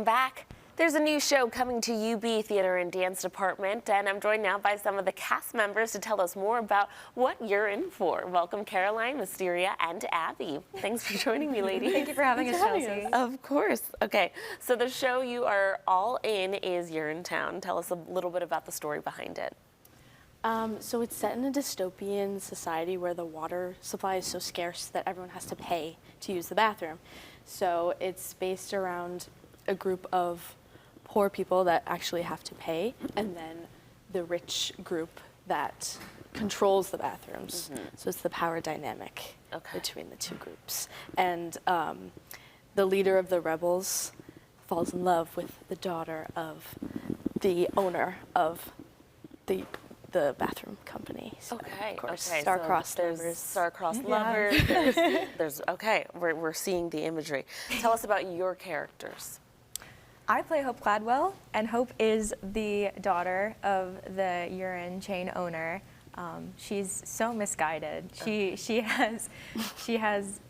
Welcome back. There's a new show coming to UB Theater and Dance Department, and I'm joined now by some of the cast members to tell us more about what you're in for. Welcome, Caroline, Wisteria, and Abby. Thanks for joining me, ladies. Thank you for having us, Chelsea. Of course. Okay, so the show you are all in is Urinetown. Tell us a little bit about the story behind it. So it's set in a dystopian society where the water supply is so scarce that everyone has to pay to use the bathroom. So it's based around a group of poor people that actually have to pay, and then the rich group that controls the bathrooms. So it's the power dynamic between the two groups. And the leader of the rebels falls in love with the daughter of the owner of the bathroom company. So, of course, star-crossed lovers. Star-crossed lovers. There's we're seeing the imagery. Tell us about your characters. I play Hope Gladwell, and Hope is the daughter of the urine chain owner. She's so misguided. She has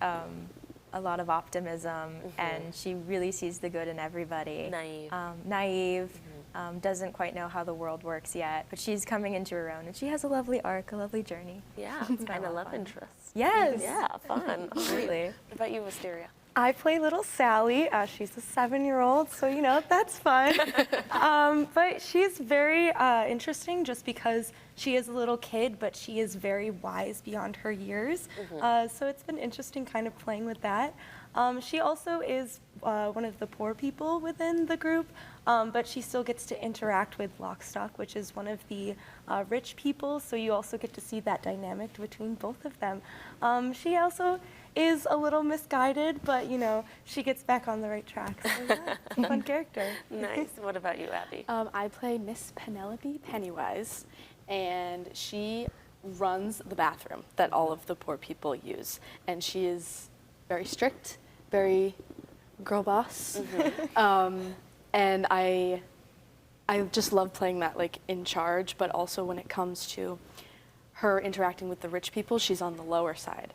a lot of optimism, and she really sees the good in everybody. Naive. Doesn't quite know how the world works yet, but she's coming into her own, and she has a lovely arc, a lovely journey. Yeah, and a love interest. Yes. Yeah, fun. Absolutely. What about you, Wisteria? I play little Sally. She's a 7-year-old, so that's fun. But she's very interesting just because she is a little kid, but she is very wise beyond her years. So it's been interesting kind of playing with that. She also is one of the poor people within the group, but she still gets to interact with Lockstock, which is one of the rich people, so you also get to see that dynamic between both of them. She also is a little misguided, but she gets back on the right track. So yeah, it's a fun character. Nice. What about you, Abby? I play Miss Penelope Pennywise, and she runs the bathroom that all of the poor people use. And she is very strict, very girl boss. And I just love playing that in charge, but also when it comes to her interacting with the rich people, she's on the lower side.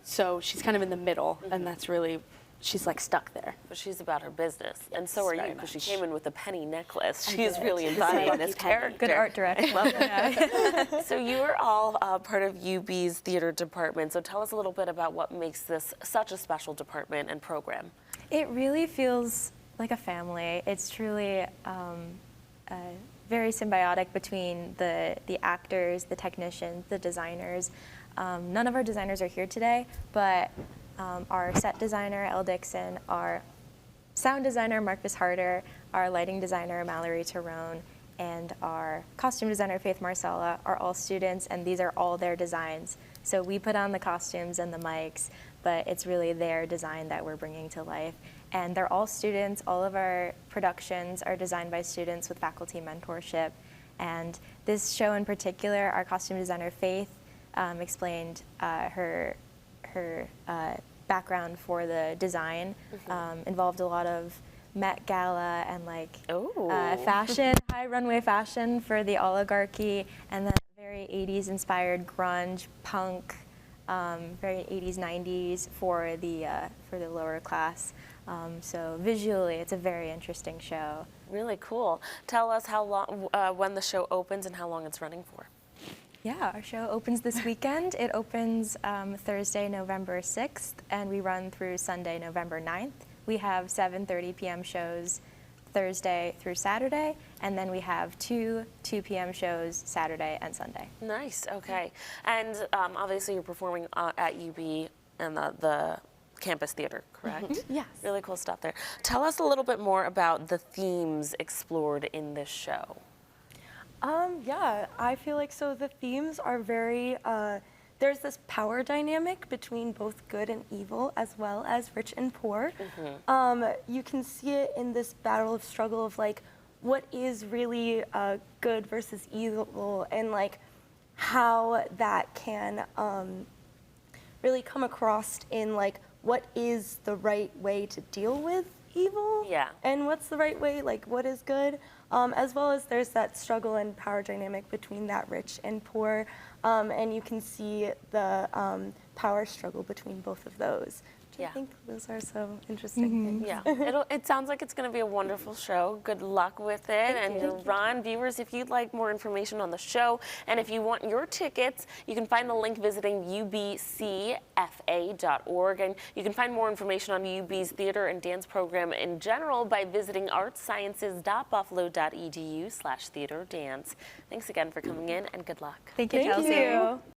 So she's kind of in the middle, and that's really, she's stuck there. But she's about her business, and so are you, because she came in with a penny necklace. I She's did. really embodying this character. Good art direction. Love it. So you are all part of UB's theater department, so tell us a little bit about what makes this such a special department and program. It really feels like a family. It's truly very symbiotic between the actors, the technicians, the designers. None of our designers are here today, but our set designer, Elle Dixon, our sound designer, Marcus Harder, our lighting designer, Mallory Tyrone, and our costume designer, Faith Marcella, are all students, and these are all their designs. So we put on the costumes and the mics, but it's really their design that we're bringing to life. And they're all students. All of our productions are designed by students with faculty mentorship. And this show in particular, our costume designer, Faith, explained her background for the design. Involved a lot of Met Gala and fashion, high runway fashion for the oligarchy, and then very 80s inspired grunge, punk, very 80s, 90s for the lower class. So visually, it's a very interesting show. Really cool. Tell us how long, when the show opens and how long it's running for. Yeah, our show opens this weekend. It opens Thursday, November 6th, and we run through Sunday, November 9th. We have 7:30 p.m. shows Thursday through Saturday, and then we have two 2 p.m. shows Saturday and Sunday. Nice, okay. And obviously you're performing at UB and the campus theater, correct? Yes. Really cool stuff there. Tell us a little bit more about the themes explored in this show. Yeah, I feel like the themes are very, there's this power dynamic between both good and evil as well as rich and poor. You can see it in this battle of struggle of what is really good versus evil, and how that can really come across in what is the right way to deal with evil, and what's the right way, what is good, as well as there's that struggle and power dynamic between that rich and poor, and you can see the power struggle between both of those, which Yeah. I think those are so interesting things. Yeah, it sounds like it's going to be a wonderful show. Good luck with it. And Ron, viewers, if you'd like more information on the show, and if you want your tickets, you can find the link visiting ubcfa.org. And you can find more information on UB's theater and dance program in general by visiting artsciences.buffalo.edu/theater dance. Thanks again for coming in, and good luck. Thank you, Thank Chelsea. you.